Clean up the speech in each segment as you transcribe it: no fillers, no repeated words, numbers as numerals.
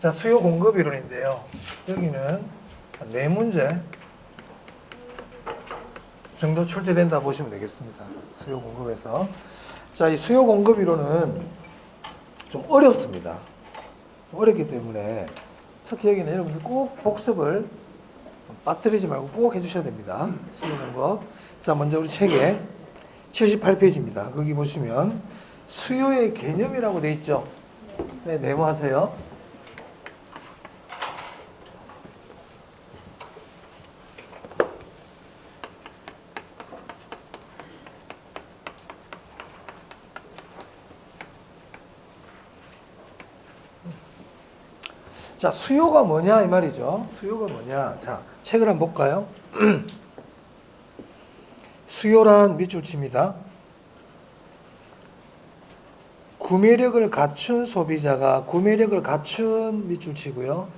자, 수요 공급 이론인데요. 여기는 4문제 정도 출제된다 보시면 되겠습니다. 수요 공급에서. 자, 이 수요 공급 이론은 좀 어렵습니다. 어렵기 때문에 특히 여기는 여러분들 꼭 복습을 빠뜨리지 말고 꼭 해주셔야 됩니다. 수요 공급. 자, 먼저 우리 책에 78페이지입니다. 거기 보시면 수요의 개념이라고 돼 있죠. 네, 메모하세요. 자, 수요가 뭐냐 이 말이죠. 수요가 뭐냐. 자, 책을 한번 볼까요? 수요란 밑줄 칩니다. 구매력을 갖춘 소비자가 구매력을 갖춘 밑줄 치고요.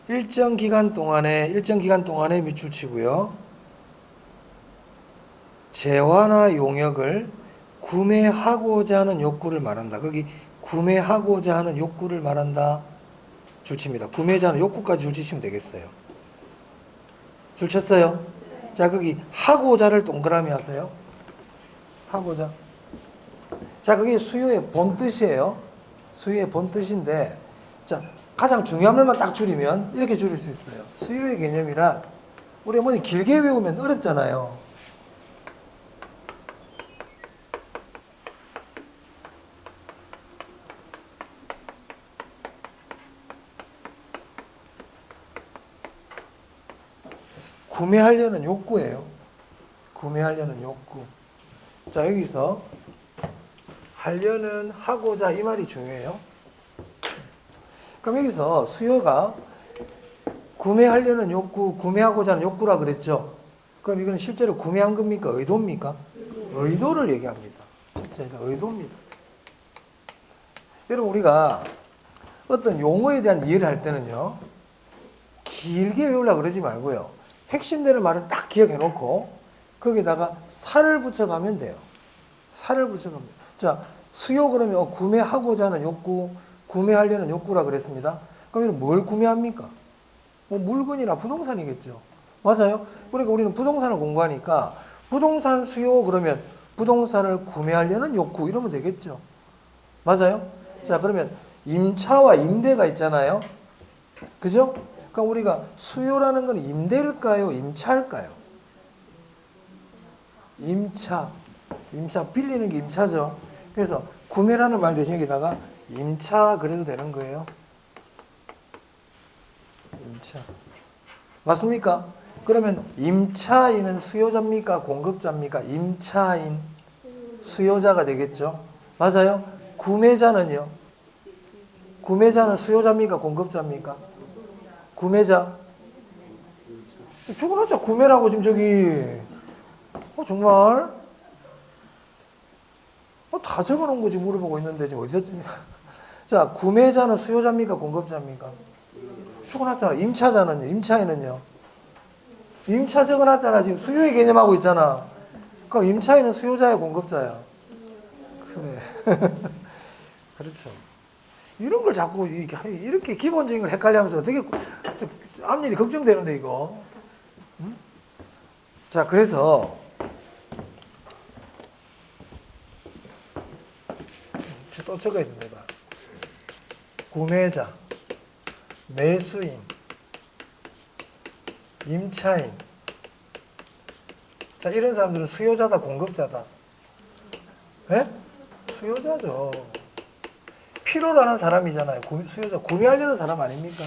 일정 기간 동안에 밑줄 치고요. 재화나 용역을 구매하고자 하는 욕구를 말한다. 거기 구매하고자 하는 욕구를 말한다. 줄 칩니다. 구매자는 욕구까지 줄 치시면 되겠어요. 줄 쳤어요? 자, 거기 하고자를 동그라미 하세요. 하고자. 자, 그게 수요의 본 뜻이에요. 수요의 본 뜻인데, 자, 가장 중요한 말만 딱 줄이면 이렇게 줄일 수 있어요. 수요의 개념이란 우리 어머니 길게 외우면 어렵잖아요. 구매하려는 욕구예요. 구매하려는 욕구. 자, 여기서 하려는 하고자 이 말이 중요해요. 그럼 여기서 수요가 구매하려는 욕구, 구매하고자 하는 욕구라 그랬죠. 그럼 이건 실제로 구매한 겁니까? 의도입니까? 의도를 얘기합니다. 진짜 의도입니다. 여러분, 우리가 어떤 용어에 대한 이해를 할 때는요, 길게 외우려고 그러지 말고요. 핵심되는 말을 딱 기억해 놓고 거기다가 살을 붙여가면 돼요. 살을 붙여가면 돼요. 자, 수요 그러면 구매하고자 하는 욕구, 구매하려는 욕구라 그랬습니다. 그러면 뭘 구매합니까? 뭐 물건이나 부동산이겠죠. 맞아요? 그러니까 우리는 부동산을 공부하니까 부동산 수요 그러면 부동산을 구매하려는 욕구 이러면 되겠죠. 맞아요? 자, 그러면 임차와 임대가 있잖아요. 그죠? 그러니까 우리가 수요라는 건 임대일까요? 임차일까요? 임차. 임차. 빌리는 게 임차죠. 그래서 구매라는 말 대신 여기다가 임차 그래도 되는 거예요. 임차. 맞습니까? 그러면 임차인은 수요자입니까? 공급자입니까? 임차인. 수요자가 되겠죠. 맞아요? 구매자는요? 구매자는 수요자입니까? 공급자입니까? 구매자. 죽어놨자 구매라고 지금 저기 정말 다 적어놓은 거지 물어보고 있는데 지금 어디서 자, 구매자는 수요자입니까? 공급자입니까? 적어놨잖아. 임차자는요? 임차인은요? 임차 적어놨잖아. 지금 수요의 개념하고 있잖아. 그럼 임차인은 수요자야? 공급자야? 그래. 그렇죠. 이런 걸 자꾸 이렇게 기본적인 걸 헷갈려하면서 되게 앞일이 걱정되는데 이거. 응? 자, 그래서 또 적어야 됩니다. 구매자, 매수인, 임차인. 자, 이런 사람들은 수요자다, 공급자다? 예? 수요자죠. 필요로 하는 사람이잖아요. 수요자, 구매하려는 사람 아닙니까?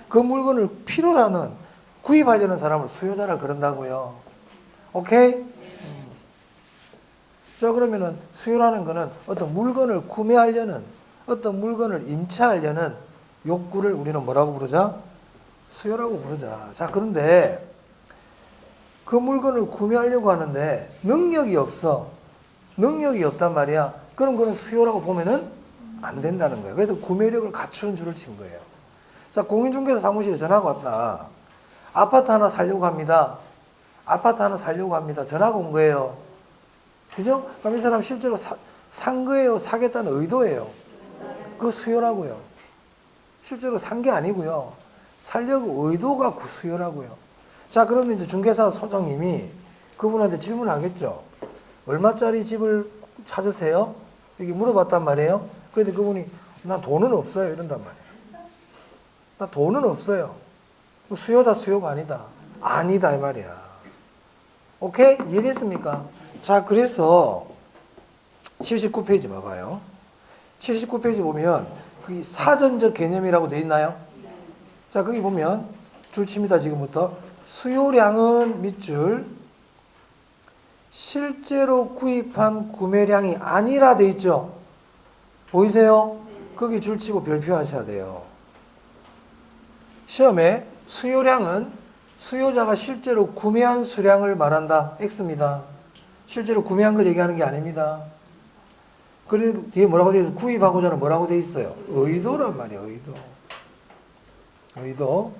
그 물건을 필요로 하는, 구입하려는 사람을 수요자라 그런다고요. 오케이? 자, 그러면은 수요라는 거는 어떤 물건을 구매하려는, 어떤 물건을 임차하려는 욕구를 우리는 뭐라고 부르자? 수요라고 부르자. 자, 그런데 그 물건을 구매하려고 하는데 능력이 없어. 능력이 없단 말이야. 그럼 그건 수요라고 보면은 안 된다는 거예요. 그래서 구매력을 갖추는 줄을 친 거예요. 자, 공인중개사 사무실에 전화가 왔다. 아파트 하나 살려고 합니다. 아파트 하나 살려고 합니다. 전화가 온 거예요. 그죠? 그럼 이 사람 실제로 산 거예요? 사겠다는 의도예요. 그 수요라고요. 실제로 산 게 아니고요. 살려고 의도가 그 수요라고요. 자, 그러면 이제 중개사 소장님이 그분한테 질문하겠죠. 얼마짜리 집을 찾으세요? 이렇게 물어봤단 말이에요. 그런데 그분이 나 돈은 없어요. 이런단 말이에요. 나 돈은 없어요. 수요다 수요가 아니다. 아니다 이 말이야. 오케이? 이해됐습니까? 자, 그래서 79페이지 봐봐요. 79페이지 보면 그 사전적 개념이라고 돼 있나요? 자, 거기 보면 줄칩니다. 지금부터 수요량은 밑줄 실제로 구입한 구매량이 아니라 돼 있죠. 보이세요? 거기 줄치고 별표하셔야 돼요. 시험에 수요량은 수요자가 실제로 구매한 수량을 말한다. X입니다. 실제로 구매한 걸 얘기하는 게 아닙니다. 그리고 뒤에 뭐라고 되어 있어요? 구입하고자는 뭐라고 되어 있어요? 의도란 말이에요. 의도.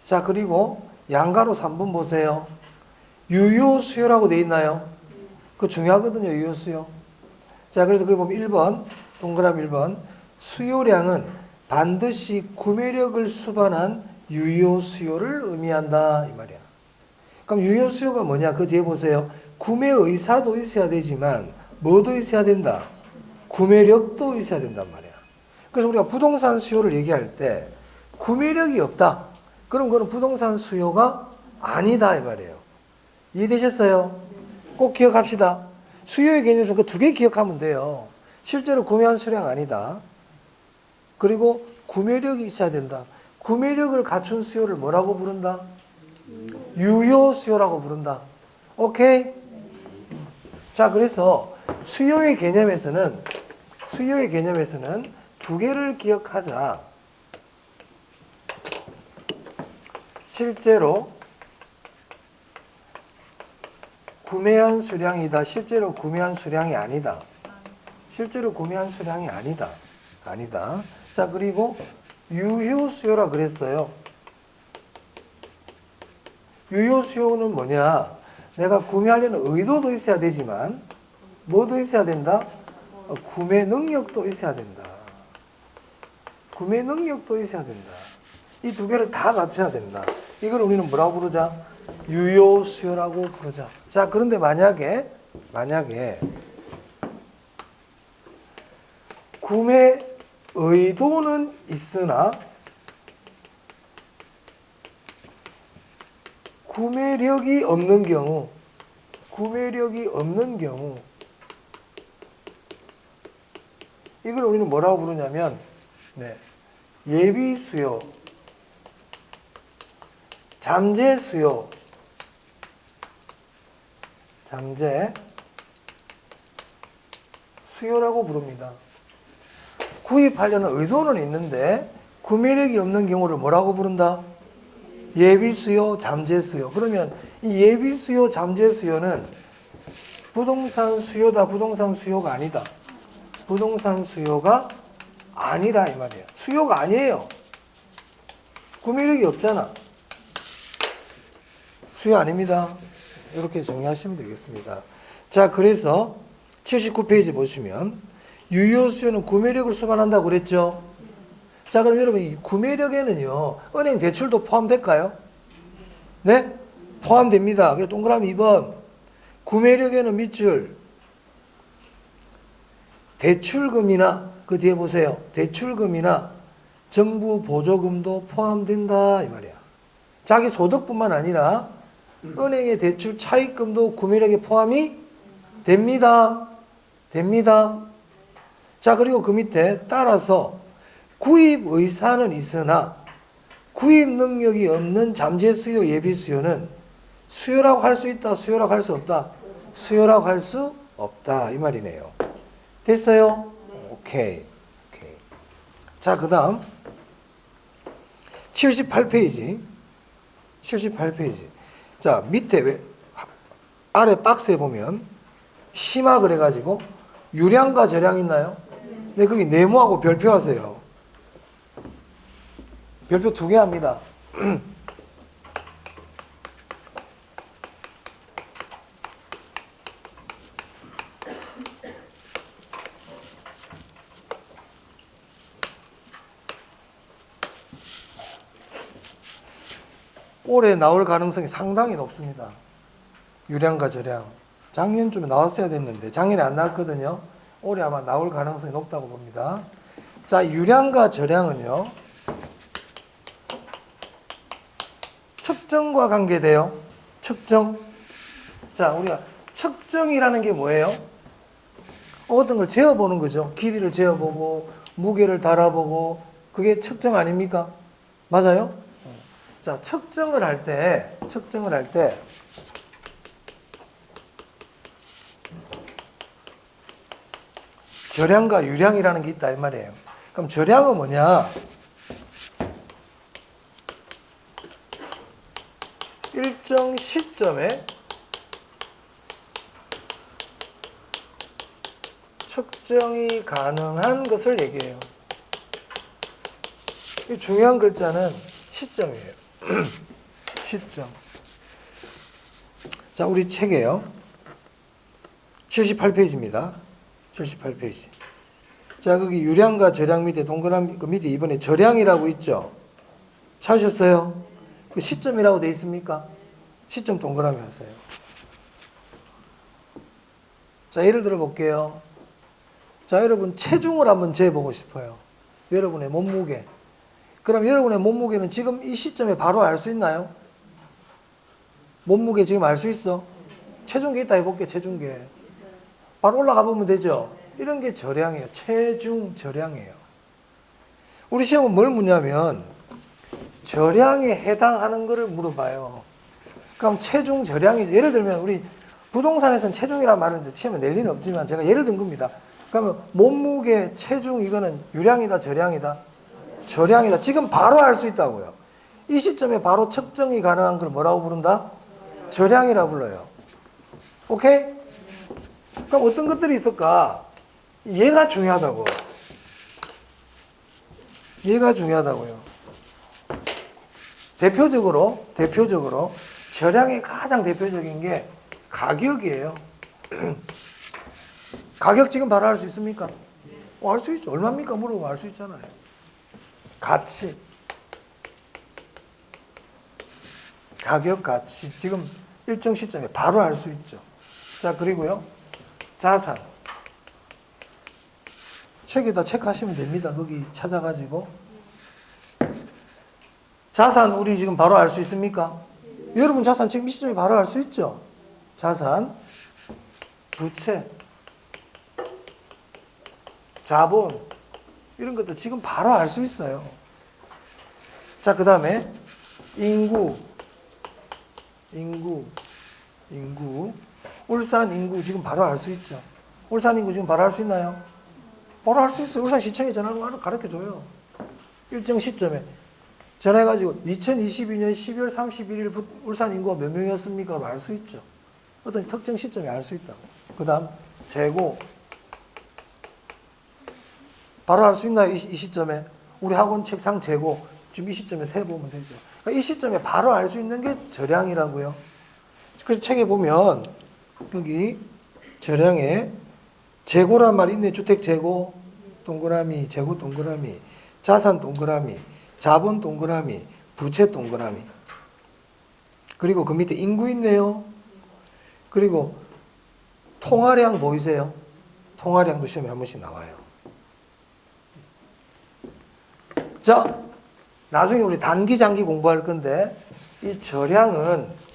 자, 그리고 양가로 3번 보세요. 유효 수요라고 되어 있나요? 그거 중요하거든요. 유효 수요. 자, 그래서 거기 보면 1번 동그라미 1번 수요량은 반드시 구매력을 수반한 유효 수요를 의미한다 이 말이야. 그럼 유효 수요가 뭐냐? 그 뒤에 보세요. 구매 의사도 있어야 되지만 뭐도 있어야 된다? 구매력도 있어야 된단 말이야. 그래서 우리가 부동산 수요를 얘기할 때 구매력이 없다. 그럼 그건 부동산 수요가 아니다 이 말이에요. 이해되셨어요? 꼭 기억합시다. 수요의 개념에서 그 두 개 기억하면 돼요. 실제로 구매한 수량 아니다. 그리고 구매력이 있어야 된다. 구매력을 갖춘 수요를 뭐라고 부른다? 유효 수요라고 부른다. 오케이? 자, 그래서 수요의 개념에서는 두 개를 기억하자. 실제로 구매한 수량이다. 실제로 구매한 수량이 아니다. 실제로 구매한 수량이 아니다. 자, 그리고 유효 수요라 그랬어요. 유효 수요는 뭐냐? 내가 구매하려는 의도도 있어야 되지만 뭐도 있어야 된다? 구매 능력도 있어야 된다. 구매 능력도 있어야 된다. 이 두 개를 다 갖춰야 된다. 이걸 우리는 뭐라고 부르자? 유효 수요라고 부르자. 자, 그런데 만약에 구매 의도는 있으나 구매력이 없는 경우 이걸 우리는 뭐라고 부르냐면 예비 수요, 잠재 수요, 수요라고 부릅니다. 구입하려는 의도는 있는데 구매력이 없는 경우를 뭐라고 부른다? 예비 수요, 잠재 수요. 그러면 이 예비 수요, 잠재 수요는 부동산 수요다, 부동산 수요가 아니다. 부동산 수요가 아니라 이 말이에요. 수요가 아니에요. 구매력이 없잖아. 수요 아닙니다. 이렇게 정리하시면 되겠습니다. 자, 그래서 79페이지 보시면 유효 수요는 구매력을 수반한다고 그랬죠. 자, 그럼 여러분 이 구매력에는요 은행 대출도 포함될까요? 네? 포함됩니다. 그래서 동그라미 2번 구매력에는 밑줄 대출금이나 그 뒤에 보세요. 대출금이나 정부 보조금도 포함된다 이 말이야. 자기 소득뿐만 아니라 은행의 대출 차입금도 구매력에 포함이 됩니다. 자, 그리고 그 밑에 따라서 구입 의사는 있으나 구입 능력이 없는 잠재 수요, 예비 수요는 수요라고 할 수 있다, 수요라고 할 수 없다. 수요라고 할 수 없다 이 말이네요. 됐어요? 오케이. 자, 그 다음 78페이지. 자, 밑에 아래 박스에 보면 심화 그래가지고 유량과 저량 있나요? 네, 거기 네모하고 별표 하세요. 별표 2개 합니다. 올해 나올 가능성이 상당히 높습니다. 유량과 절양. 작년쯤에 나왔어야 됐는데 작년에 안 나왔거든요. 올해 아마 나올 가능성이 높다고 봅니다. 자, 유량과 절양은요, 측정과 관계돼요. 측정. 자, 우리가 측정이라는 게 뭐예요? 어떤 걸 재어보는 거죠. 길이를 재어보고 무게를 달아보고, 그게 측정 아닙니까? 맞아요? 자, 측정을 할 때 절량과 유량이라는 게 있다 이 말이에요. 그럼 절량은 뭐냐? 일정 시점에 측정이 가능한 것을 얘기해요. 이 중요한 글자는 시점이에요. 시점. 자, 우리 책에요. 78페이지입니다. 78페이지. 자, 거기 유량과 절량 밑에 동그라미 그 밑에 이번에 절량이라고 있죠. 찾으셨어요? 그 시점이라고 돼 있습니까? 시점 동그라미 하세요. 자, 예를 들어 볼게요. 자, 여러분 체중을 한번 재보고 싶어요. 여러분의 몸무게. 그럼 여러분의 몸무게는 지금 이 시점에 바로 알 수 있나요? 몸무게 지금 알 수 있어? 체중계 있다 해볼게. 체중계. 바로 올라가 보면 되죠. 이런 게 절량이에요. 체중 절량이에요. 우리 시험은 뭘 묻냐면 절량에 해당하는 거를 물어봐요. 그럼 체중 절량이죠. 예를 들면 우리 부동산에서는 체중이라는 말을 시험에 낼 리는 없지만 제가 예를 든 겁니다. 그러면 몸무게, 체중 이거는 유량이다, 절량이다? 절량이다. 지금 바로 알 수 있다고요. 이 시점에 바로 측정이 가능한 걸 뭐라고 부른다? 절량이라 불러요. 오케이? 그럼 어떤 것들이 있을까? 얘가 중요하다고. 얘가 중요하다고요. 대표적으로 절량의 가장 대표적인 게 가격이에요. 가격 지금 바로 알 수 있습니까? 알 수 있죠. 얼마입니까? 물어보면 알 수 있잖아요. 가치. 가격, 가치. 지금 일정 시점에 바로 알 수 있죠. 자, 그리고요. 자산. 책에다 체크하시면 됩니다. 거기 찾아가지고. 자산 우리 지금 바로 알 수 있습니까? 여러분 자산 지금 이 시점에 바로 알 수 있죠? 자산, 부채, 자본 이런 것들 지금 바로 알 수 있어요. 자, 그 다음에 인구. 울산 인구 지금 바로 알 수 있죠? 울산 인구 지금 바로 알 수 있나요? 바로 알 수 있어요. 울산시청에 전화를 가르쳐줘요. 일정 시점에 전화해가지고 2022년 12월 31일 울산 인구가 몇 명이었습니까? 알 수 있죠. 어떤 특정 시점에 알 수 있다고. 그 다음 재고. 바로 알 수 있나요? 이 시점에. 우리 학원 책상 재고 지금 이 시점에 세보면 되죠. 그러니까 이 시점에 바로 알 수 있는 게 절량이라고요. 그래서 책에 보면 여기 절량에 재고란 말이 있네. 주택 재고 동그라미, 재고 동그라미, 자산 동그라미, 자본 동그라미, 부채 동그라미. 그리고 그 밑에 인구 있네요. 그리고 통화량 보이세요? 통화량도 시험에 한 번씩 나와요. 자, 나중에 우리 단기, 장기 공부할 건데 이 절량은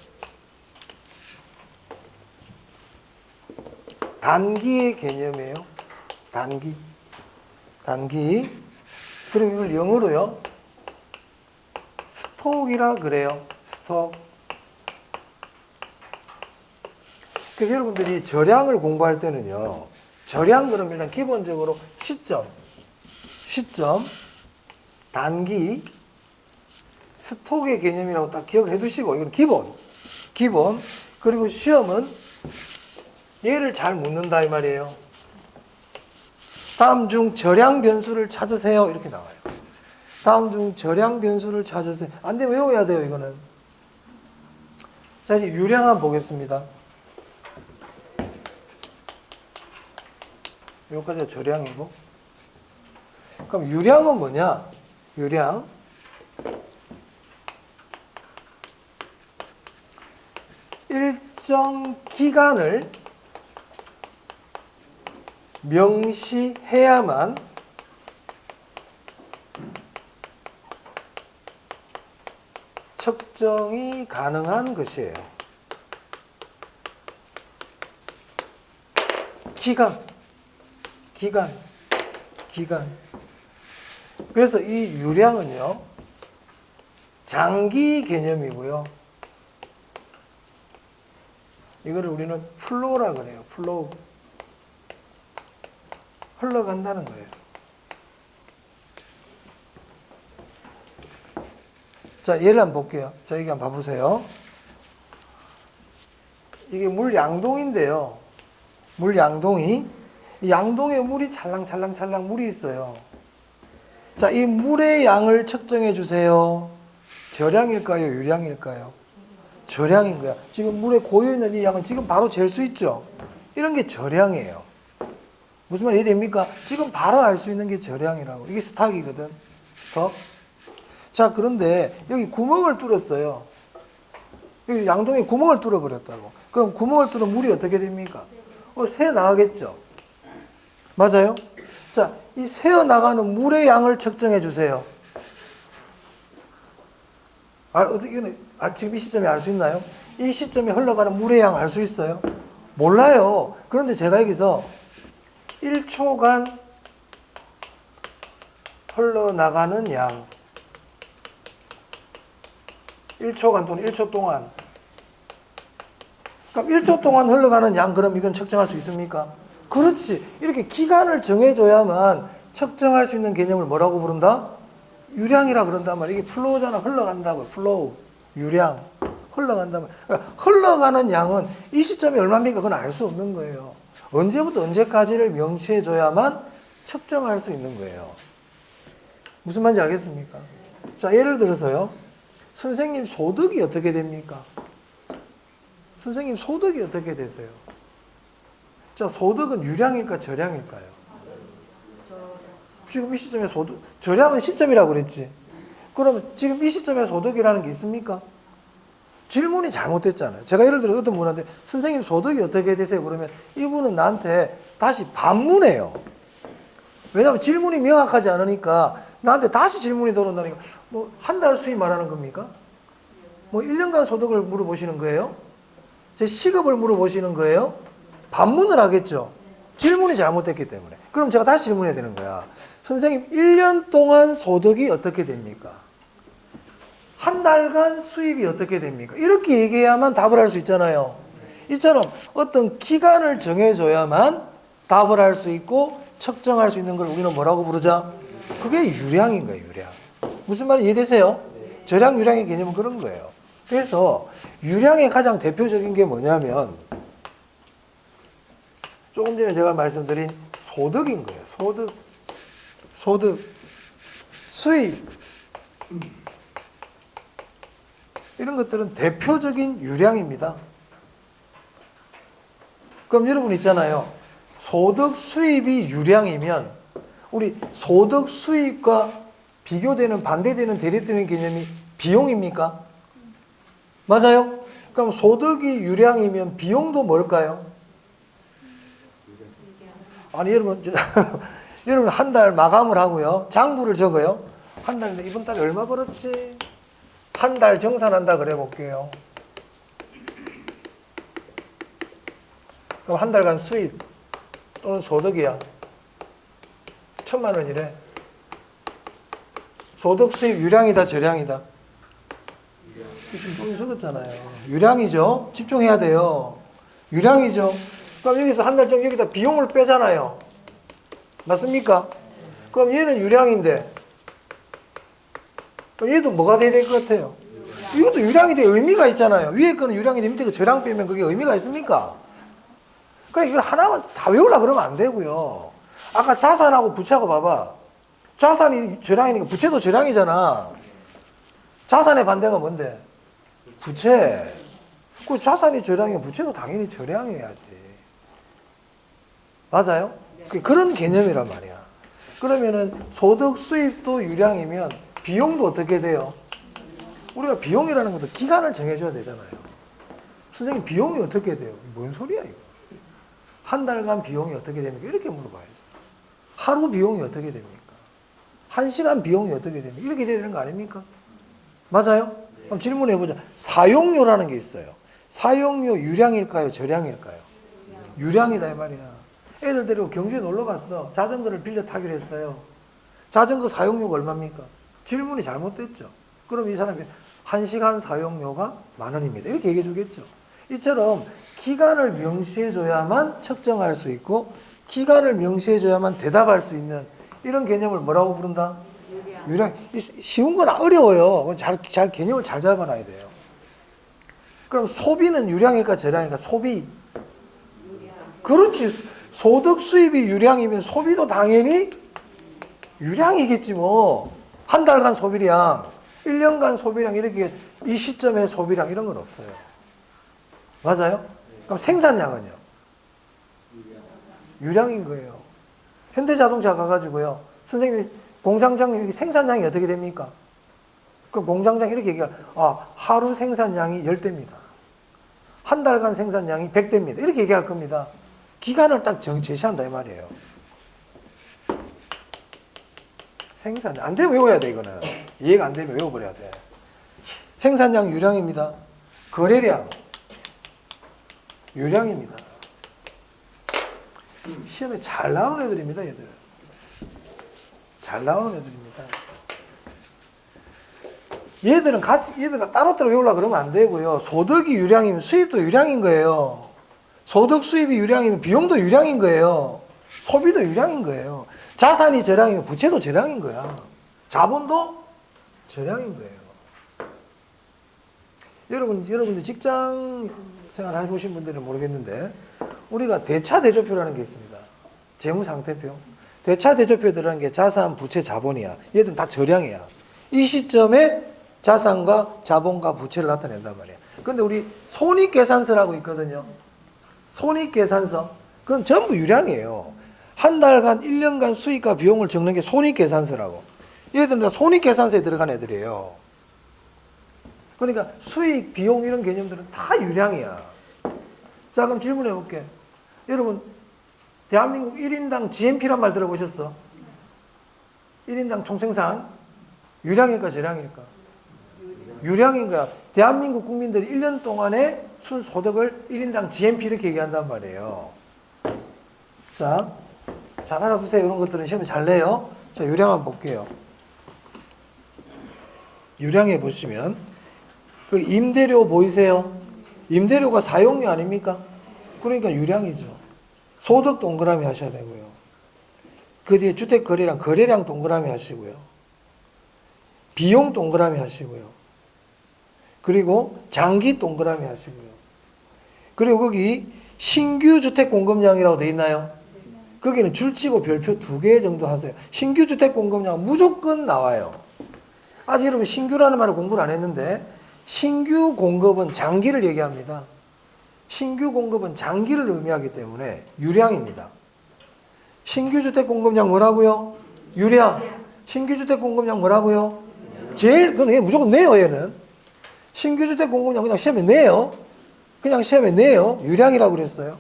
단기의 개념이에요. 단기. 그리고 이걸 영어로요. 스톡이라 그래요. 스톡. 그래서 여러분들이 절량을 공부할 때는요. 절량 그러면 일단 기본적으로 시점, 단기, 스톡의 개념이라고 딱 기억해 두시고 이건 기본. 그리고 시험은 얘를 잘 묻는다 이 말이에요. 다음 중 절량 변수를 찾으세요 이렇게 나와요. 다음 중 절량 변수를 찾으세요. 안 되면 외워야 돼요 이거는. 자, 이제 유량 한번 보겠습니다. 여기까지가 절량이고. 그럼 유량은 뭐냐? 유량. 특정 기간을 명시해야만 측정이 가능한 것이에요. 기간. 그래서 이 유량은요, 장기 개념이고요. 이거를 우리는 플로우라 그래요. 플로우. 흘러간다는 거예요. 자, 예를 한번 볼게요. 자, 여기 한번 봐보세요. 이게 물 양동인데요. 물 양동이. 이 양동에 물이 찰랑찰랑찰랑 물이 있어요. 자, 이 물의 양을 측정해 주세요. 저량일까요? 유량일까요? 저량인 거야. 지금 물에 고여있는 이 양은 지금 바로 잴 수 있죠? 이런 게 저량이에요. 무슨 말 이해됩니까? 지금 바로 알 수 있는 게 저량이라고. 이게 스톡이거든. 스톡. 자, 그런데 여기 구멍을 뚫었어요. 여기 양동에 구멍을 뚫어버렸다고. 그럼 구멍을 뚫은 물이 어떻게 됩니까? 새어 나가겠죠? 맞아요? 자, 이 새어 나가는 물의 양을 측정해 주세요. 지금 이 시점에 알 수 있나요? 이 시점에 흘러가는 물의 양 알 수 있어요? 몰라요. 그런데 제가 여기서 1초간 흘러나가는 양, 1초간 또는 1초 동안, 그럼 1초 동안 흘러가는 양, 그럼 이건 측정할 수 있습니까? 그렇지. 이렇게 기간을 정해줘야만 측정할 수 있는 개념을 뭐라고 부른다? 유량이라 그런단 말이야. 이게 플로우잖아. 흘러간다고. 플로우. 유량. 흘러간다면. 그러니까 흘러가는 양은 이 시점이 얼마입니까? 그건 알 수 없는 거예요. 언제부터 언제까지를 명시해줘야만 측정할 수 있는 거예요. 무슨 말인지 알겠습니까? 자, 예를 들어서요. 선생님 소득이 어떻게 됩니까? 선생님 소득이 어떻게 되세요? 자, 소득은 유량일까 저량일까요? 지금 이 시점에 소득, 저량은 시점이라고 그랬지. 그러면 지금 이 시점에 소득이라는 게 있습니까? 질문이 잘못됐잖아요. 제가 예를 들어 어떤 분한테 선생님 소득이 어떻게 되세요? 그러면 이분은 나한테 다시 반문해요. 왜냐하면 질문이 명확하지 않으니까 나한테 다시 질문이 들어온다니까. 뭐 한 달 수입 말하는 겁니까? 뭐 1년간 소득을 물어보시는 거예요? 제 시급을 물어보시는 거예요? 반문을 하겠죠. 질문이 잘못됐기 때문에. 그럼 제가 다시 질문해야 되는 거야. 선생님 1년 동안 소득이 어떻게 됩니까? 한 달간 수입이 어떻게 됩니까? 이렇게 얘기해야만 답을 할 수 있잖아요. 이처럼 어떤 기간을 정해줘야만 답을 할 수 있고 측정할 수 있는 걸 우리는 뭐라고 부르자? 그게 유량인 거예요. 유량. 무슨 말인지 이해되세요? 저량 유량의 개념은 그런 거예요. 그래서 유량의 가장 대표적인 게 뭐냐면 조금 전에 제가 말씀드린 소득인 거예요. 소득, 수입, 이런 것들은 대표적인 유량입니다. 그럼 여러분 있잖아요. 소득, 수입이 유량이면 우리 소득, 수입과 비교되는, 반대되는, 대립되는 개념이 비용입니까? 맞아요? 그럼 소득이 유량이면 비용도 뭘까요? 아니 여러분 여러분 한 달 마감을 하고요. 장부를 적어요. 한 달인데 이번 달에 얼마 벌었지? 한 달 정산한다 그래 볼게요. 그럼 한 달간 수입 또는 소득이야. 1,000만 원이래. 소득 수입 유량이다 저량이다? 지금 좀 적었잖아요. 유량이죠. 집중해야 돼요. 유량이죠. 그럼 여기서 한 달 정도 여기다 비용을 빼잖아요. 맞습니까? 그럼 얘는 유량인데 그럼 얘도 뭐가 돼야 될 것 같아요? 이것도 유량이 돼 의미가 있잖아요. 위에 거는 유량인데 밑에 거 저량 빼면 그게 의미가 있습니까? 그러니까 이걸 하나만 다 외우려고 그러면 안 되고요. 아까 자산하고 부채하고 봐봐. 자산이 저량이니까 부채도 저량이잖아. 자산의 반대가 뭔데? 부채. 그 자산이 저량이면 부채도 당연히 저량해야지. 맞아요? 그런 개념이란 말이야. 그러면은 소득 수입도 유량이면 비용도 어떻게 돼요? 우리가 비용이라는 것도 기간을 정해줘야 되잖아요. 선생님 비용이 어떻게 돼요? 뭔 소리야 이거. 한 달간 비용이 어떻게 됩니까? 이렇게 물어봐야죠. 하루 비용이 어떻게 됩니까? 한 시간 비용이 어떻게 됩니까? 이렇게 돼야 되는 거 아닙니까? 맞아요? 그럼 질문해 보자. 사용료라는 게 있어요. 사용료 유량일까요? 저량일까요? 유량이다 이 말이야. 애들 데리고 경주에 놀러 갔어. 자전거를 빌려 타기로 했어요. 자전거 사용료가 얼마입니까? 질문이 잘못됐죠. 그럼 이 사람이 1시간 사용료가 10,000원입니다. 이렇게 얘기해 주겠죠. 이처럼 기간을 명시해 줘야만 측정할 수 있고 기간을 명시해 줘야만 대답할 수 있는 이런 개념을 뭐라고 부른다? 유량. 쉬운 건 어려워요. 잘 개념을 잘 잡아놔야 돼요. 그럼 소비는 유량일까 저량일까? 소비. 그렇지. 소득 수입이 유량이면 소비도 당연히 유량이겠지 뭐. 한 달간 소비량, 1년간 소비량 이렇게 이 시점의 소비량 이런 건 없어요. 맞아요? 그럼 생산량은요? 유량인 거예요. 현대자동차 가가지고요. 선생님이 공장장님 생산량이 어떻게 됩니까? 그럼 공장장 이렇게 얘기해요. 하루 생산량이 10대입니다. 한 달간 생산량이 100대입니다. 이렇게 얘기할 겁니다. 기간을 딱 제시한다 이 말이에요. 생산량. 안 되면 외워야 돼 이거는. 이해가 안 되면 외워버려야 돼. 생산량 유량입니다. 거래량 유량입니다. 시험에 잘 나오는 애들입니다. 얘들. 잘 나오는 애들입니다. 얘들은 따로따로 외우려고 그러면 안 되고요. 소득이 유량이면 수입도 유량인 거예요. 소득 수입이 유량이면 비용도 유량인 거예요. 소비도 유량인 거예요. 자산이 저량이면 부채도 저량인 거야. 자본도 저량인 거예요. 여러분들 직장 생활 해보신 분들은 모르겠는데 우리가 대차대조표라는 게 있습니다. 재무상태표. 대차대조표에 들어가는 게 자산, 부채, 자본이야. 얘들은 다 저량이야. 이 시점에 자산과 자본과 부채를 나타낸단 말이야. 근데 우리 손익계산서라고 있거든요. 손익계산서. 그건 전부 유량이에요. 한 달간, 1년간 수익과 비용을 적는 게 손익계산서라고. 얘들은 다 손익계산서에 들어간 애들이에요. 그러니까 수익, 비용 이런 개념들은 다 유량이야. 자, 그럼 질문해 볼게. 여러분, 대한민국 1인당 GNP란 말 들어보셨어? 1인당 총생산. 유량일까, 저량일까? 유량인 거야. 대한민국 국민들이 1년 동안의 순소득을 1인당 GNP 이렇게 얘기한단 말이에요. 자, 잘 알아두세요. 이런 것들은 시험에 잘 내요. 자, 유량 한번 볼게요. 유량에 보시면, 그 임대료 보이세요? 임대료가 사용료 아닙니까? 그러니까 유량이죠. 소득 동그라미 하셔야 되고요. 그 뒤에 주택 거래량, 거래량 동그라미 하시고요. 비용 동그라미 하시고요. 그리고 장기 동그라미 하시고요. 그리고 거기 신규 주택 공급량이라고 돼 있나요? 거기는 줄치고 별표 2개 정도 하세요. 신규 주택 공급량 무조건 나와요. 아직 여러분 신규라는 말을 공부를 안 했는데 신규 공급은 장기를 얘기합니다. 신규 공급은 장기를 의미하기 때문에 유량입니다. 신규 주택 공급량 뭐라고요? 유량. 신규 주택 공급량 뭐라고요? 그건 무조건 내요, 얘는. 신규 주택 공급량 그냥 시험에 내요. 그냥 시험에 내요. 유량이라고 그랬어요.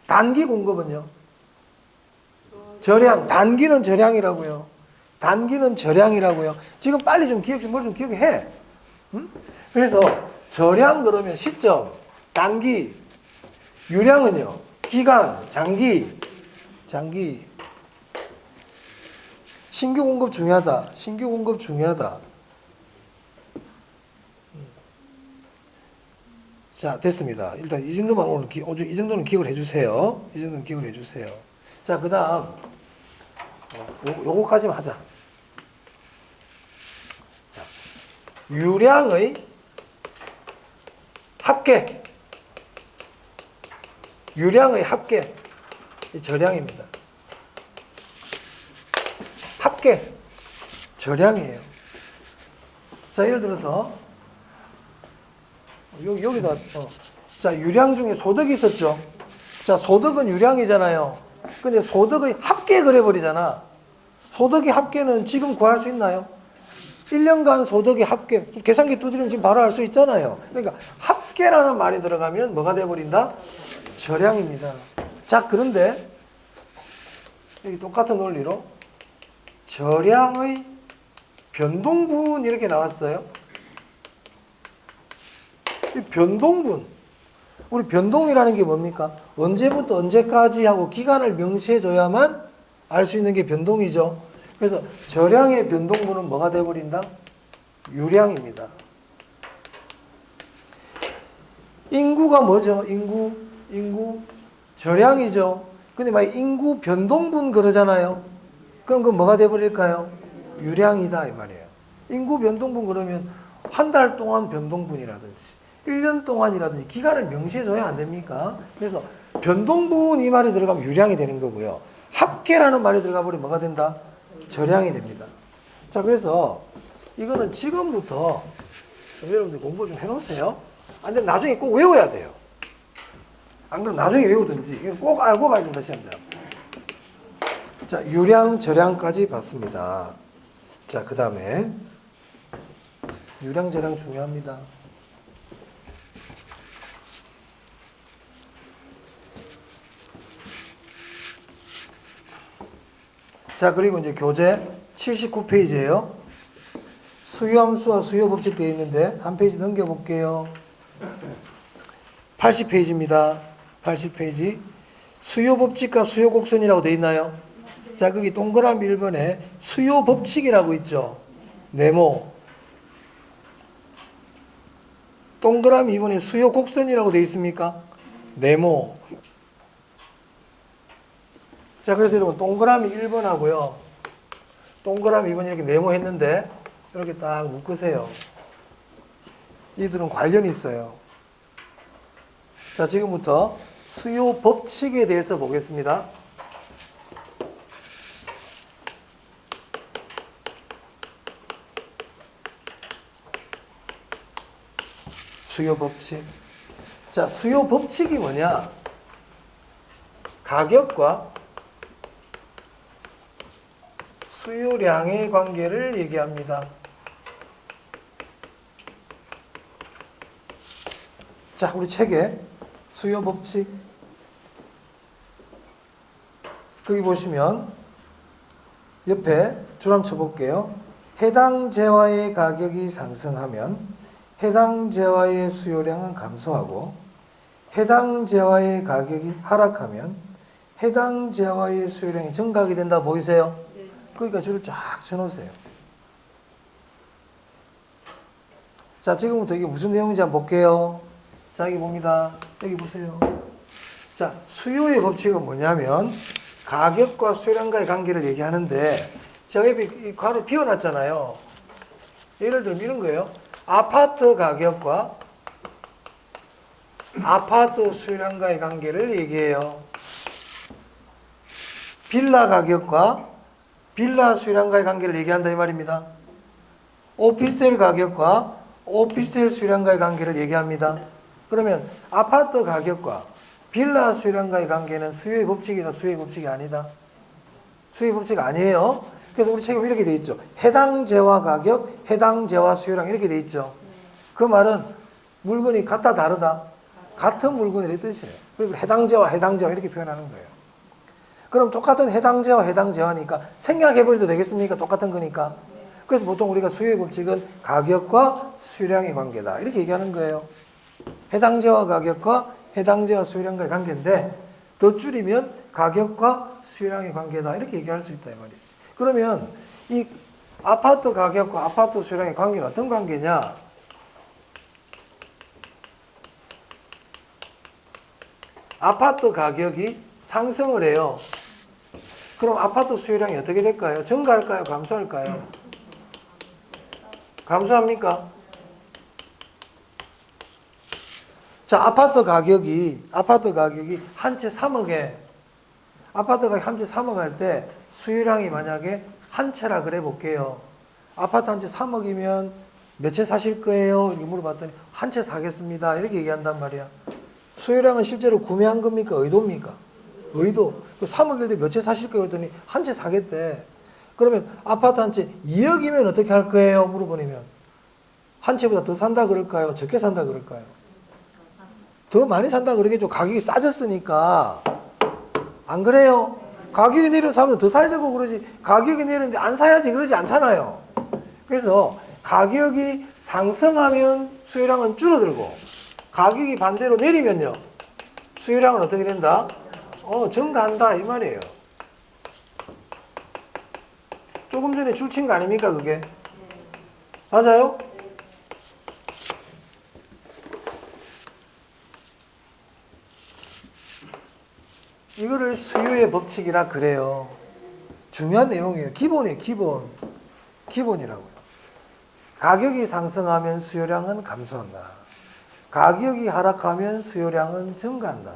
단기 공급은요? 저량. 단기는 저량이라고요. 단기는 저량이라고요. 지금 빨리 좀 머리 좀 기억해. 응? 그래서 저량 그러면 시점, 단기, 유량은요? 기간, 장기. 신규 공급 중요하다. 신규 공급 중요하다. 자, 됐습니다. 일단 이 정도만 오늘 이 정도는 기억을 해주세요. 이 정도는 기억을 해주세요. 자, 그 다음 요거까지만 하자. 자, 유량의 합계. 유량의 합계. 이 저량입니다. 합계. 저량이에요. 자, 예를 들어서 여기다 자, 유량 중에 소득이 있었죠. 자, 소득은 유량이잖아요. 근데 소득의 합계 그래버리잖아. 소득의 합계는 지금 구할 수 있나요? 1년간 소득의 합계. 계산기 두드리면 지금 바로 알 수 있잖아요. 그러니까 합계라는 말이 들어가면 뭐가 돼버린다? 절량입니다. 자, 그런데 여기 똑같은 논리로 절량의 변동분 이렇게 나왔어요. 이 변동분, 우리 변동이라는 게 뭡니까? 언제부터 언제까지 하고 기간을 명시해줘야만 알 수 있는 게 변동이죠. 그래서 절량의 변동분은 뭐가 돼버린다? 유량입니다. 인구가 뭐죠? 인구 절량이죠. 근데 만약 인구 변동분 그러잖아요. 그럼 그건 뭐가 돼버릴까요? 유량이다 이 말이에요. 인구 변동분 그러면 한 달 동안 변동분이라든지 1년 동안이라든지 기간을 명시해줘야 안 됩니까? 그래서 변동분 이 말이 들어가면 유량이 되는 거고요. 합계라는 말이 들어가 버리면 뭐가 된다? 절량이 됩니다. 자, 그래서 이거는 지금부터 여러분들 공부 좀 해놓으세요. 근데 나중에 꼭 외워야 돼요. 안 그러면 나중에 외우든지 꼭 알고 가야 된다 시험장. 자, 유량, 절량까지 봤습니다. 자, 그 다음에 유량, 절량 중요합니다. 자, 그리고 이제 교재 79페이지예요. 수요함수와 수요법칙 되어 있는데 한 페이지 넘겨볼게요. 80페이지입니다. 80페이지. 수요법칙과 수요곡선이라고 되어 있나요? 자, 거기 동그라미 1번에 수요법칙이라고 있죠. 네모. 동그라미 2번에 수요곡선이라고 되어 있습니까? 네모. 자, 그래서 여러분 동그라미 1번 하고요. 동그라미 2번 이렇게 네모했는데 이렇게 딱 묶으세요. 이들은 관련이 있어요. 자, 지금부터 수요 법칙에 대해서 보겠습니다. 수요 법칙. 자, 수요 법칙이 뭐냐? 가격과 수요량의 관계를 얘기합니다. 자, 우리 책에 수요 법칙 거기 보시면 옆에 줄 한번 쳐볼게요. 해당 재화의 가격이 상승하면 해당 재화의 수요량은 감소하고 해당 재화의 가격이 하락하면 해당 재화의 수요량이 증가하게 된다. 보이세요? 그러니까 줄을 쫙 쳐놓으세요. 자, 지금부터 이게 무슨 내용인지 한번 볼게요. 자, 여기 봅니다. 여기 보세요. 자, 수요의 법칙은 뭐냐면 가격과 수요량과의 관계를 얘기하는데 제가 이 괄호 비워놨잖아요. 예를 들면 이런 거예요. 아파트 가격과 아파트 수요량과의 관계를 얘기해요. 빌라 가격과 빌라 수요량과의 관계를 얘기한다 이 말입니다. 오피스텔 가격과 오피스텔 수요량과의 관계를 얘기합니다. 그러면 아파트 가격과 빌라 수요량과의 관계는 수요의 법칙이다, 수요의 법칙이 아니다? 수요의 법칙 아니에요. 그래서 우리 책에 이렇게 돼 있죠. 해당 재화 가격, 해당 재화 수요량 이렇게 돼 있죠. 그 말은 물건이 같다 다르다? 같은 물건이 뜻이에요. 그리고 해당 재화, 해당 재화 이렇게 표현하는 거예요. 그럼 똑같은 해당 재화, 해당 재화니까 생략해버려도 되겠습니까? 똑같은 거니까. 그래서 보통 우리가 수요의 법칙은 가격과 수요량의 관계다. 이렇게 얘기하는 거예요. 해당 재화 가격과 해당 재화 수요량과의 관계인데 더 줄이면 가격과 수요량의 관계다. 이렇게 얘기할 수 있다 이 말이지. 그러면 이 아파트 가격과 아파트 수요량의 관계는 어떤 관계냐? 아파트 가격이 상승을 해요. 그럼 아파트 수요량이 어떻게 될까요? 증가할까요? 감소할까요? 감소합니까? 자, 아파트 가격이 한 채 3억에 아파트 가격 한 채 3억 할 때 수요량이 만약에 한 채라 그래 볼게요. 아파트 한 채 3억이면 몇 채 사실 거예요? 이렇게 물어봤더니 한 채 사겠습니다. 이렇게 얘기한단 말이야. 수요량은 실제로 구매한 겁니까? 의도입니까? 의도. 3억일 때 몇 채 사실 거예요? 했더니 한 채 사겠대. 그러면 아파트 한 채 2억이면 어떻게 할 거예요? 물어보면 한 채보다 더 산다 그럴까요? 적게 산다 그럴까요? 더 많이 산다 그러겠죠. 가격이 싸졌으니까. 안 그래요? 가격이 내려서 사면 더 사야 되고 그러지. 가격이 내렸는데 안 사야지 그러지 않잖아요. 그래서 가격이 상승하면 수요량은 줄어들고, 가격이 반대로 내리면요, 수요량은 어떻게 된다? 증가한다 이 말이에요. 조금 전에 줄친 거 아닙니까 그게? 맞아요? 이거를 수요의 법칙이라 그래요. 중요한 내용이에요. 기본이에요. 기본이라고요. 가격이 상승하면 수요량은 감소한다. 가격이 하락하면 수요량은 증가한다.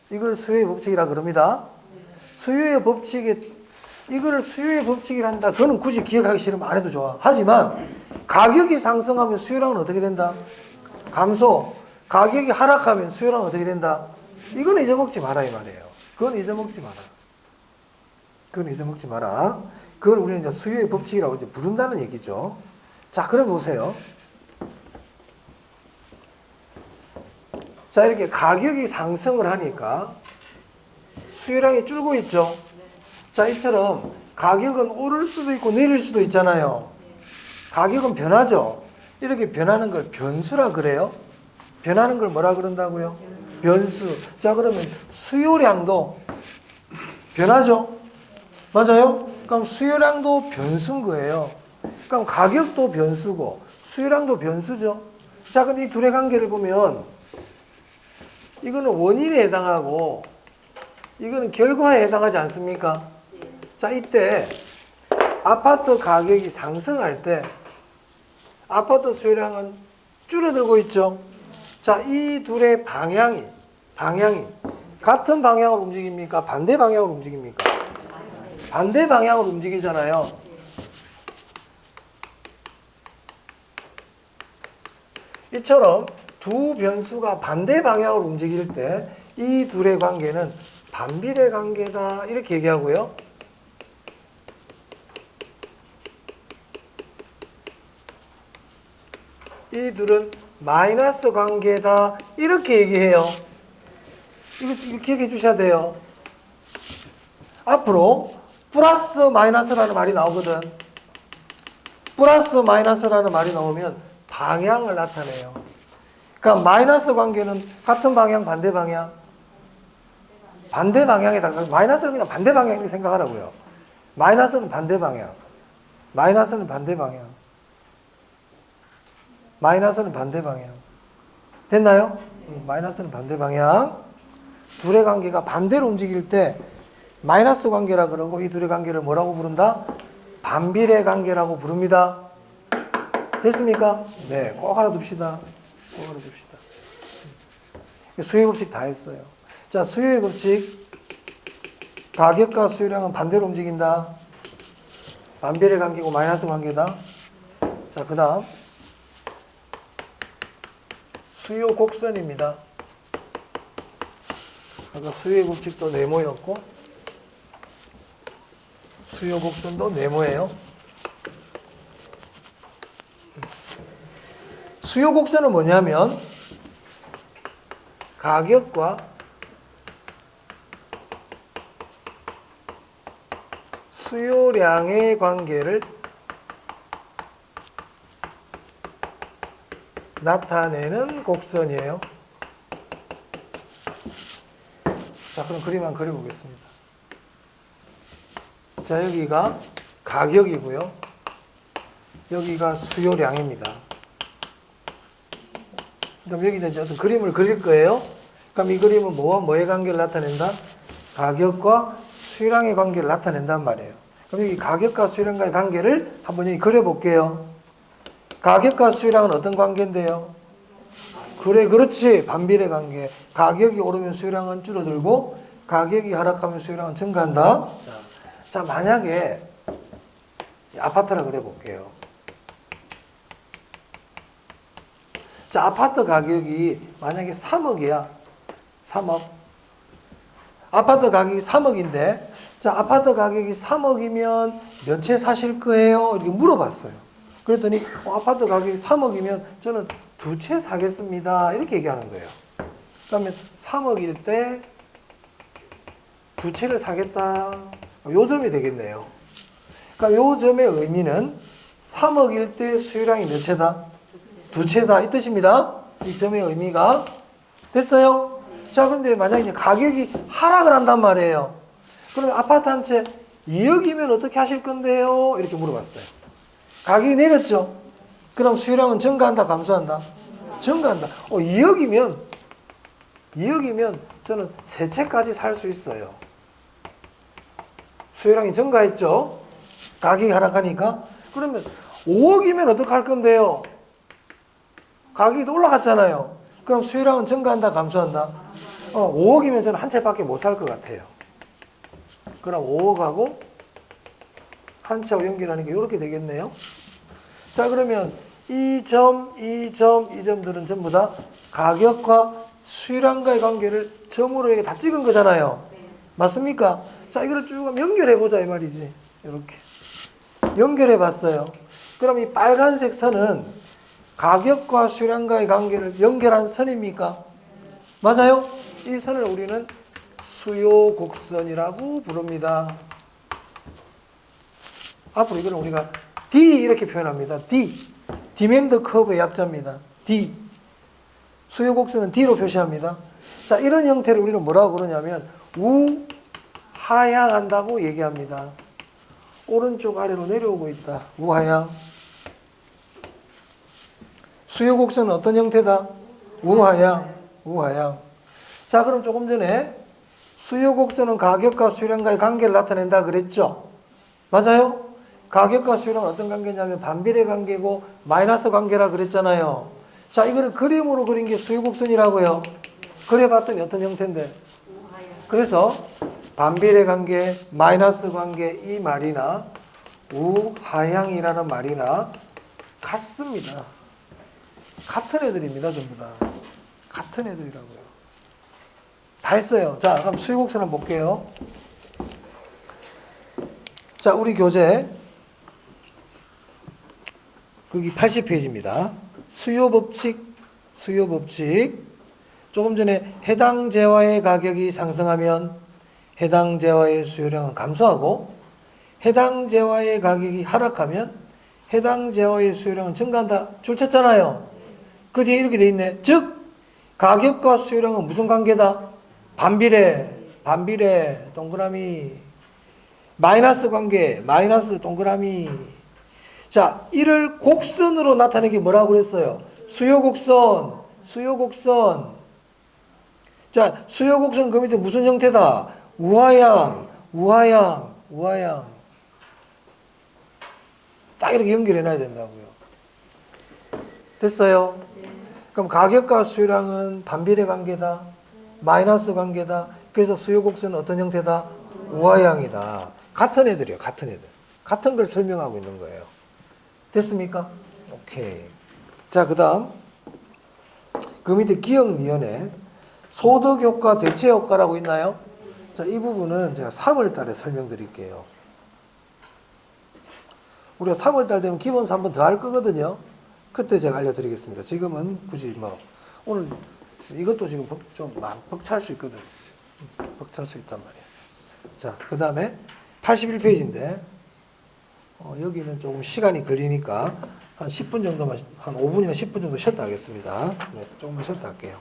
이걸 수요의 법칙이라 그럽니다. 수요의 법칙에, 이거를 수요의 법칙이란다. 그거는 굳이 기억하기 싫으면 안 해도 좋아. 하지만 가격이 상승하면 수요량은 어떻게 된다? 감소. 가격이 하락하면 수요량은 어떻게 된다? 이건 잊어먹지 마라 이 말이에요. 그건 잊어먹지 마라. 그건 잊어먹지 마라. 그걸 우리는 이제 수요의 법칙이라고 이제 부른다는 얘기죠. 자, 그럼 보세요. 자, 이렇게 가격이 상승을 하니까 수요량이 줄고 있죠. 자, 이처럼 가격은 오를 수도 있고 내릴 수도 있잖아요. 가격은 변하죠. 이렇게 변하는 걸 변수라 그래요. 변하는 걸 뭐라 그런다고요? 변수. 자, 그러면 수요량도 변하죠. 맞아요? 그럼 수요량도 변수인 거예요. 그럼 가격도 변수고 수요량도 변수죠. 자, 근데 이 둘의 관계를 보면 이거는 원인에 해당하고 이거는 결과에 해당하지 않습니까? 자, 이때 아파트 가격이 상승할 때 아파트 수요량은 줄어들고 있죠. 자, 이 둘의 방향이 같은 방향으로 움직입니까? 반대 방향으로 움직입니까? 반대 방향으로 움직이잖아요. 이처럼 두 변수가 반대 방향으로 움직일 때 이 둘의 관계는 반비례 관계다 이렇게 얘기하고요. 이 둘은 마이너스 관계다 이렇게 얘기해요. 이거 기억해 주셔야 돼요. 앞으로 플러스 마이너스라는 말이 나오거든. 플러스 마이너스라는 말이 나오면 방향을 나타내요. 그러니까 마이너스 관계는 같은 방향, 반대 방향? 반대 방향에다 마이너스는 그냥 반대 방향이라고 생각하라고요. 마이너스는 반대 방향. 마이너스는 반대 방향. 마이너스는 반대 방향. 됐나요? 마이너스는 반대 방향. 둘의 관계가 반대로 움직일 때 마이너스 관계라 그러고 이 둘의 관계를 뭐라고 부른다? 반비례 관계라고 부릅니다. 됐습니까? 네, 꼭 알아둡시다. 꼭 알아둡시다. 수요의 법칙 다 했어요. 자, 수요의 법칙. 가격과 수요량은 반대로 움직인다. 반비례 관계고 마이너스 관계다. 자, 그 다음 수요 곡선입니다. 아까 수요의 법칙도 네모였고 수요 곡선도 네모예요. 수요 곡선은 뭐냐면 가격과 수요량의 관계를 나타내는 곡선이에요. 자, 그럼 그림 한번 그려보겠습니다. 자, 여기가 가격이고요. 여기가 수요량입니다. 그럼 여기는 이제 어떤 그림을 그릴 거예요. 그럼 이 그림은 뭐의 관계를 나타낸다? 가격과 수요량의 관계를 나타낸단 말이에요. 그럼 여기 가격과 수요량과의 관계를 한번 여기 그려볼게요. 가격과 수요량은 어떤 관계인데요? 그래, 그렇지. 반비례 관계. 가격이 오르면 수요량은 줄어들고 가격이 하락하면 수요량은 증가한다. 자, 만약에 아파트라 그려볼게요. 자, 아파트 가격이 만약에 3억이야. 3억. 아파트 가격이 3억인데, 자, 아파트 가격이 3억이면 몇 채 사실 거예요? 이렇게 물어봤어요. 그랬더니, 아파트 가격이 3억이면 저는 2채 사겠습니다. 이렇게 얘기하는 거예요. 그러면 3억일 때 두 채를 사겠다. 요 점이 되겠네요. 그러니까 요 점의 의미는 3억일 때 수요량이 몇 채다? 두 채다. 이 뜻입니다. 이 점의 의미가 됐어요? 자, 그런데 만약에 가격이 하락을 한단 말이에요. 그러면 아파트 한 채 2억이면 어떻게 하실 건데요? 이렇게 물어봤어요. 가격이 내렸죠? 그럼 수요량은 증가한다, 감소한다? 증가한다. 2억이면 저는 세 채까지 살 수 있어요. 수요량이 증가했죠? 가격이 하락하니까. 그러면 5억이면 어떡할 건데요? 가격이 올라갔잖아요. 그럼 수요량은 증가한다, 감소한다? 5억이면 저는 한 채밖에 못 살 것 같아요. 그럼 5억하고 한 채하고 연결하는 게 이렇게 되겠네요. 자, 그러면 이 점들은 전부 다 가격과 수요량과의 관계를 점으로 이렇게 다 찍은 거잖아요. 맞습니까? 자, 이거를 쭉 연결해 보자 이 말이지. 이렇게 연결해 봤어요. 그럼 이 빨간색 선은 가격과 수요량과의 관계를 연결한 선입니까? 맞아요? 이 선을 우리는 수요 곡선이라고 부릅니다. 앞으로 이거는 우리가 D 이렇게 표현합니다. D. 디맨드 커브의 약자입니다. D. 수요 곡선은 D로 표시합니다. 자, 이런 형태를 우리는 뭐라고 그러냐면 우하향한다고 얘기합니다. 오른쪽 아래로 내려오고 있다. 우하향. 수요 곡선은 어떤 형태다? 우하향. 우하향. 자, 그럼 조금 전에 수요 곡선은 가격과 수요량과의 관계를 나타낸다 그랬죠? 맞아요? 가격과 수요량은 어떤 관계냐면 반비례 관계고 마이너스 관계라 그랬잖아요. 자, 이거를 그림으로 그린 게 수요 곡선이라고요. 그려봤더니 어떤 형태인데? 그래서 반비례 관계, 마이너스 관계 이 말이나 우하향이라는 말이나 같습니다. 같은 애들입니다. 전부 다. 같은 애들이라고요. 다 했어요. 자, 그럼 수요 곡선 한번 볼게요. 자, 우리 교재 거기 80페이지입니다. 수요 법칙. 조금 전에 해당 재화의 가격이 상승하면 해당 재화의 수요량은 감소하고 해당 재화의 가격이 하락하면 해당 재화의 수요량은 증가한다. 줄 쳤잖아요. 그 뒤에 이렇게 돼 있네. 즉 가격과 수요량은 무슨 관계다? 반비례 동그라미. 마이너스 관계, 마이너스 동그라미. 자, 이를 곡선으로 나타내기 뭐라고 그랬어요? 수요 곡선. 자, 수요 곡선 그 밑에 무슨 형태다? 우하향. 딱 이렇게 연결해 놔야 된다고요. 됐어요? 그럼 가격과 수요량은 반비례 관계다. 마이너스 관계다. 그래서 수요 곡선은 어떤 형태다? 우하향이다. 같은 애들이에요. 같은 애들. 같은 걸 설명하고 있는 거예요. 됐습니까? 오케이. 자, 그 다음 그 밑에 기억 니은에 소득효과, 대체효과라고 있나요? 자, 이 부분은 제가 3월 달에 설명드릴게요. 우리가 3월 달 되면 기본서 한 번 더 할 거거든요. 그때 제가 알려드리겠습니다. 지금은 굳이 오늘 이것도 지금 좀 벅찰 수 있거든. 벅찰 수 있단 말이에요. 자, 그 다음에 81페이지인데 여기는 조금 시간이 걸리니까 한 10분 정도만, 한 5분이나 10분 정도 쉬었다 하겠습니다. 네, 조금만 쉬었다 할게요.